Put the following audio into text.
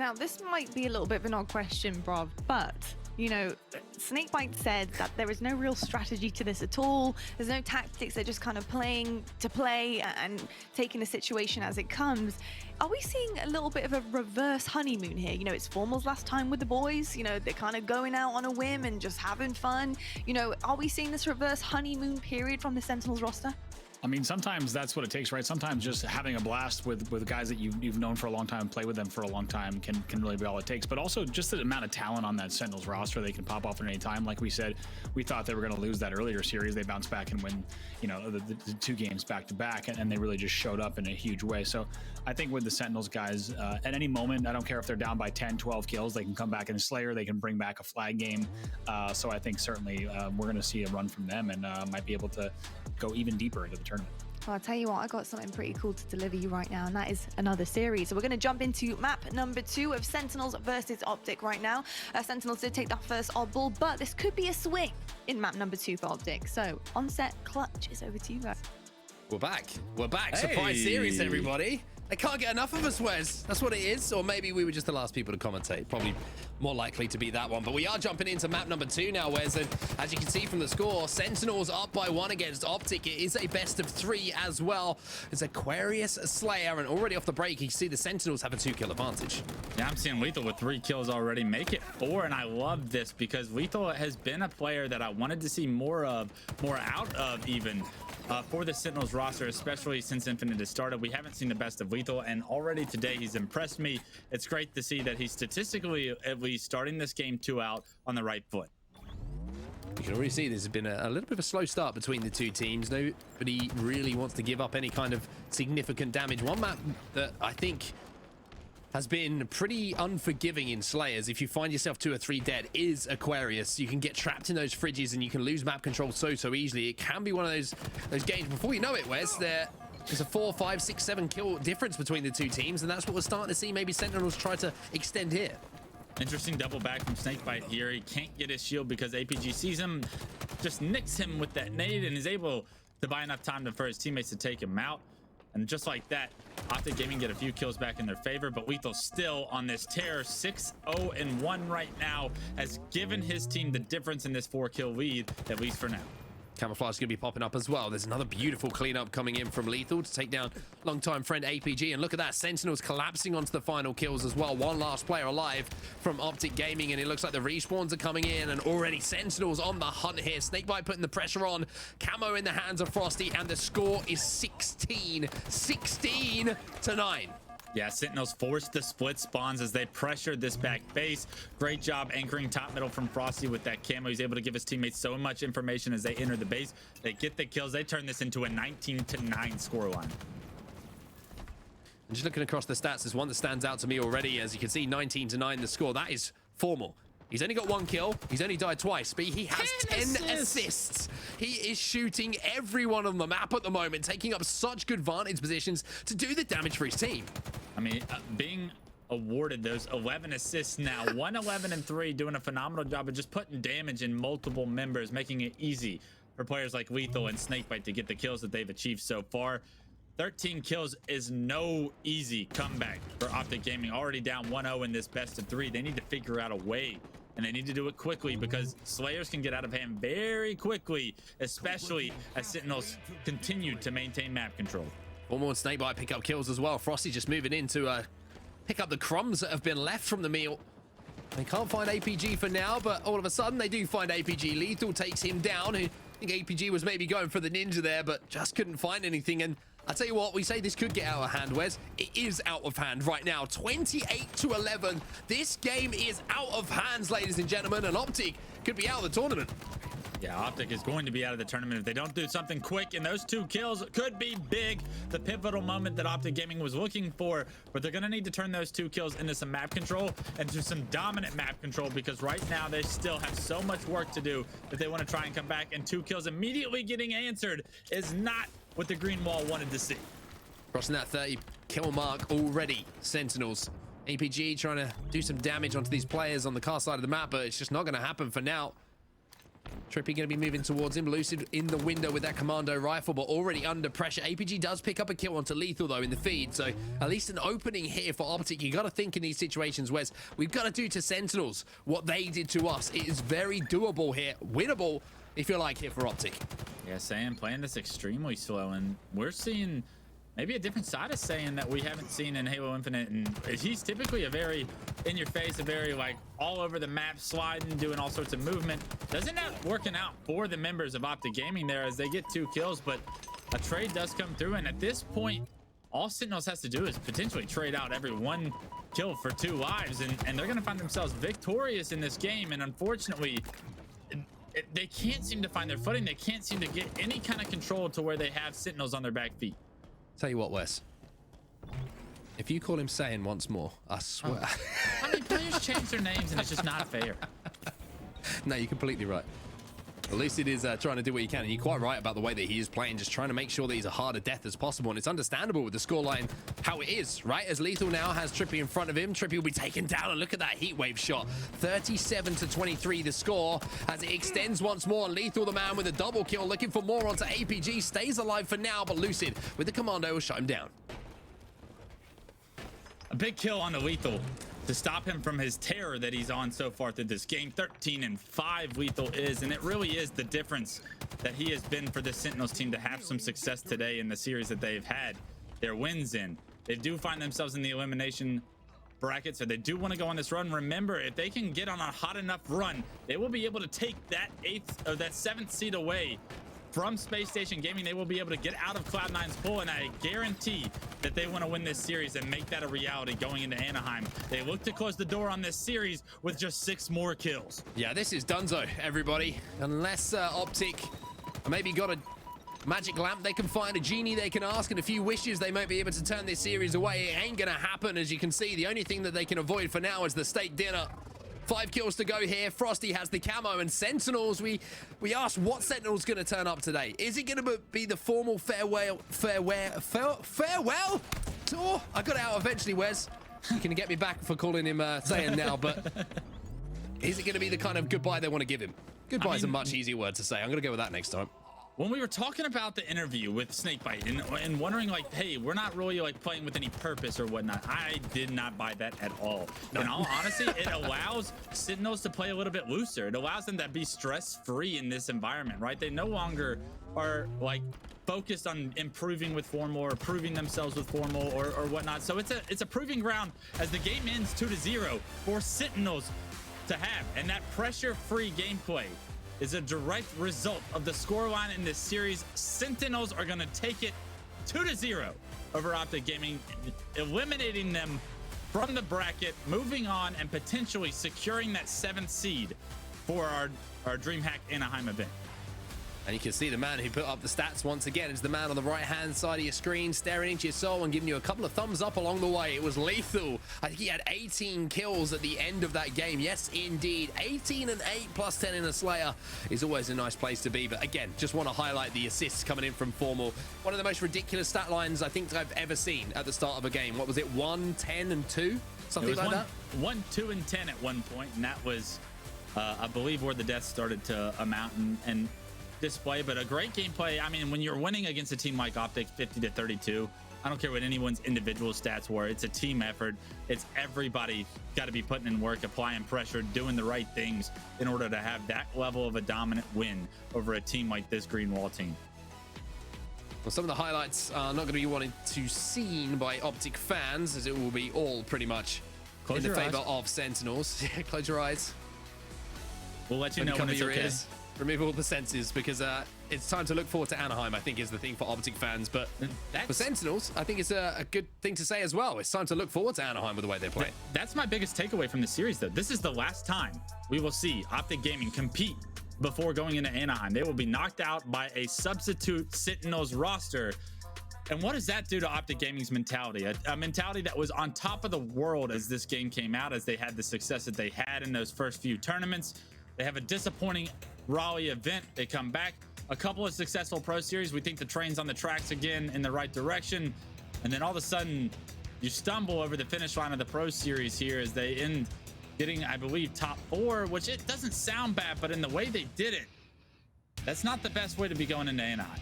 Now, this might be a little bit of an odd question, Brav, but, you know, SnakeBite said that there is no real strategy to this at all. There's no tactics. They're just kind of playing to play and taking the situation as it comes. Are we seeing a little bit of a reverse honeymoon here? You know, it's Formal's last time with the boys. You know, they're kind of going out on a whim and just having fun. You know, are we seeing this reverse honeymoon period from the Sentinels roster? I mean, sometimes that's what it takes, right? Sometimes just having a blast with guys that you've known for a long time, play with them for a long time can really be all it takes. But also just the amount of talent on that Sentinels roster, they can pop off at any time. Like we said, we thought they were going to lose that earlier series. They bounced back and win, you know, the 2 games back to back, and they really just showed up in a huge way. So I think with the Sentinels guys, at any moment, I don't care if they're down by 10, 12 kills, they can come back in a Slayer, they can bring back a flag game. So I think certainly we're going to see a run from them and might be able to go even deeper into the tournament. Well, I'll tell you what, I got something pretty cool to deliver you right now, and that is another series. So we're going to jump into map number 2 of Sentinels versus Optic right now. Sentinels did take that first oddball, but this could be a swing in map number 2 for Optic. So on set, Clutch is over to you guys. We're back. We're back. Hey. Surprise series, everybody. They can't get enough of us, Wes. That's what it is. Or maybe we were just the last people to commentate. Probably more likely to be that one. But we are jumping into map number 2 now, Wes. And as you can see from the score, Sentinels up by 1 against Optic. It is a best of 3 as well. It's Aquarius, Slayer, and already off the break, you see the Sentinels have a 2-kill advantage. Yeah, I'm seeing LethuL with 3 kills already, make it 4, and I love this because LethuL has been a player that I wanted to see more out of even. For the Sentinels roster, especially since Infinite has started. We haven't seen the best of LethuL, and already today he's impressed me. It's great to see that he's statistically at least starting this game 2 out on the right foot. You can already see there's been a little bit of a slow start between the 2 teams. Nobody really wants to give up any kind of significant damage. One map that I think has been pretty unforgiving in Slayers, if you find yourself 2 or 3 dead, is Aquarius. You can get trapped in those fridges and you can lose map control so easily. It can be one of those games. Before you know it, Wes, there's a 4, 5, 6, 7 kill difference between the 2 teams, and that's what we're starting to see. Maybe Sentinels try to extend here. Interesting double back from SnakeBite here. He can't get his shield because APG sees him, just nicks him with that nade, and is able to buy enough time for his teammates to take him out. And just like that, Optic Gaming get a few kills back in their favor, but LethuL still on this tear, 6-0-1 right now, has given his team the difference in this 4-kill lead, at least for now. Camouflage is going to be popping up as well. There's another beautiful cleanup coming in from LethuL to take down longtime friend APG. And look at that, Sentinels collapsing onto the final kills as well. One last player alive from Optic Gaming, and it looks like the respawns are coming in, and already Sentinels on the hunt here. SnakeBite putting the pressure on. Camo in the hands of Frosty, and the score is 16 to 9. Yeah, Sentinels forced the split spawns as they pressured this back base. Great job anchoring top middle from Frosty with that camo. He's able to give his teammates so much information as they enter the base. They get the kills. They turn this into a 19-9 scoreline. And just looking across the stats, there's one that stands out to me already. As you can see, 19-9 the score. That is Formal. He's only got 1 kill. He's only died twice, but he has 10 assists. He is shooting everyone on the map at the moment, taking up such good vantage positions to do the damage for his team. I mean, being awarded those 11 assists now, 111-3, doing a phenomenal job of just putting damage in multiple members, making it easy for players like LethuL and SnakeBite to get the kills that they've achieved so far. 13 kills is no easy comeback for Optic Gaming. Already down 1-0 in this best of 3. They need to figure out a way, and they need to do it quickly because Slayers can get out of hand very quickly, especially as Sentinels continue to maintain map control. Formal and SnakeBite pick up kills as well. Frosty just moving in to pick up the crumbs that have been left from the meal. They can't find APG for now, but all of a sudden they do find APG. LethuL takes him down. I think APG was maybe going for the ninja there, but just couldn't find anything. And I tell you what, we say this could get out of hand, Wes. It is out of hand right now. 28-11. This game is out of hands, ladies and gentlemen, and Optic could be out of the tournament. Yeah, Optic is going to be out of the tournament if they don't do something quick, and those 2 kills could be big. The pivotal moment that Optic Gaming was looking for, but they're going to need to turn those 2 kills into some map control and to some dominant map control, because right now they still have so much work to do that they want to try and come back, and 2 kills immediately getting answered is not what the green wall wanted to see. Crossing that 30 kill mark already, Sentinels. APG trying to do some damage onto these players on the car side of the map, but it's just not going to happen for now. TriPPPeY going to be moving towards him. Lucid in the window with that commando rifle, but already under pressure. APG does pick up a kill onto LethuL, though, in the feed. So at least an opening here for Optic. You got to think in these situations, Wes, we've got to do to Sentinels what they did to us. It is very doable here. Winnable, if you like, here for Optic. Yeah, Saiyan playing this extremely slow, and we're seeing maybe a different side of Saiyan that we haven't seen in Halo Infinite. And he's typically a very in-your-face, a very like all over the map, sliding, doing all sorts of movement. Doesn't that working out for the members of Optic Gaming there as they get 2 kills, but a trade does come through. And at this point, all Sentinels has to do is potentially trade out every 1 kill for 2 lives, and they're going to find themselves victorious in this game. And unfortunately, they can't seem to find their footing. They can't seem to get any kind of control to where they have Sentinels on their back feet. Tell you what, Wes. If you call him Saiyan once more, I swear. Oh. I mean, players change their names, and it's just not fair. No, you're completely right. Well, Lucid is trying to do what he can, and you're quite right about the way that he is playing, just trying to make sure that he's a harder death as possible. And it's understandable with the scoreline how it is, right? As LethuL now has TriPPPeY in front of him. TriPPPeY will be taken down, and look at that heat wave shot. 37-23 the score as it extends once more. And LethuL, the man with a double kill, looking for more onto APG. Stays alive for now, but Lucid with the commando will shut him down. A big kill on the LethuL to stop him from his terror that he's on so far through this game. 13-5 LethuL is, and it really is the difference that he has been for the Sentinels team to have some success today in the series that they've had their wins in. They do find themselves in the elimination bracket, so they do want to go on this run. Remember, if they can get on a hot enough run, they will be able to take that 8th or that 7th seed away from Space Station Gaming. They will be able to get out of Cloud9's pull, and I guarantee that they want to win this series and make that a reality going into Anaheim. They look to close the door on this series with just 6 more kills. Yeah, this is donezo, everybody. Unless Optic maybe got a magic lamp they can find, a genie they can ask, and a few wishes, they might be able to turn this series away. It ain't gonna happen, as you can see. The only thing that they can avoid for now is the steak dinner. 5 kills to go here. Frosty has the camo, and Sentinels, we asked what Sentinel's going to turn up today. Is it going to be the formal farewell tour? I got it out eventually, Wes. You can get me back for calling him Saiyan now, but is it going to be the kind of goodbye they want to give him? Goodbye is a much easier word to say. I'm going to go with that next time. When we were talking about the interview with SnakeBite and wondering like, hey, we're not really like playing with any purpose or whatnot, I did not buy that at all. No. In all honesty, it allows Sentinels to play a little bit looser. It allows them to be stress-free in this environment, right? They no longer are like focused on improving with formal or proving themselves with formal or whatnot. So it's a proving ground as the game ends 2-0 for Sentinels to have, and that pressure-free gameplay is a direct result of the scoreline in this series. Sentinels are going to take it 2-0 over Optic Gaming, eliminating them from the bracket, moving on, and potentially securing that 7th seed for our DreamHack Anaheim event. And you can see the man who put up the stats once again is the man on the right-hand side of your screen, staring into your soul and giving you a couple of thumbs up along the way. It was LethuL. I think he had 18 kills at the end of that game. Yes, indeed. 18-8 plus 10 in a Slayer is always a nice place to be. But again, just want to highlight the assists coming in from Formal. One of the most ridiculous stat lines I think I've ever seen at the start of a game. What was it? 1, 10, and 2? Something like that? 1, 2, and 10 at one point, and that was, I believe, where the deaths started to amount and display. But a great gameplay. I mean, when you're winning against a team like Optic 50-32, I don't care what anyone's individual stats were. It's a team effort. It's everybody got to be putting in work, applying pressure, doing the right things in order to have that level of a dominant win over a team like this Green Wall team. Well, some of the highlights are not going to be wanted to seen by Optic fans, as it will be all pretty much in the favor of Sentinels. Close your eyes. We'll let you know when it's okay. Remove all the senses, because it's time to look forward to Anaheim, I think, is the thing for Optic fans. But for Sentinels, I think it's a good thing to say as well. It's time to look forward to Anaheim with the way they play. That's my biggest takeaway from the series, though. This is the last time we will see Optic Gaming compete before going into Anaheim. They will be knocked out by a substitute Sentinels roster. And what does that do to Optic Gaming's mentality? A mentality that was on top of the world as this game came out, as they had the success that they had in those first few tournaments. They have a disappointing Raleigh event. They come back, a couple of successful pro series. We think the train's on the tracks again in the right direction. And then all of a sudden you stumble over the finish line of the pro series here as they end getting, I believe, top 4, which it doesn't sound bad, but in the way they did it, That's not the best way to be going into Anaheim.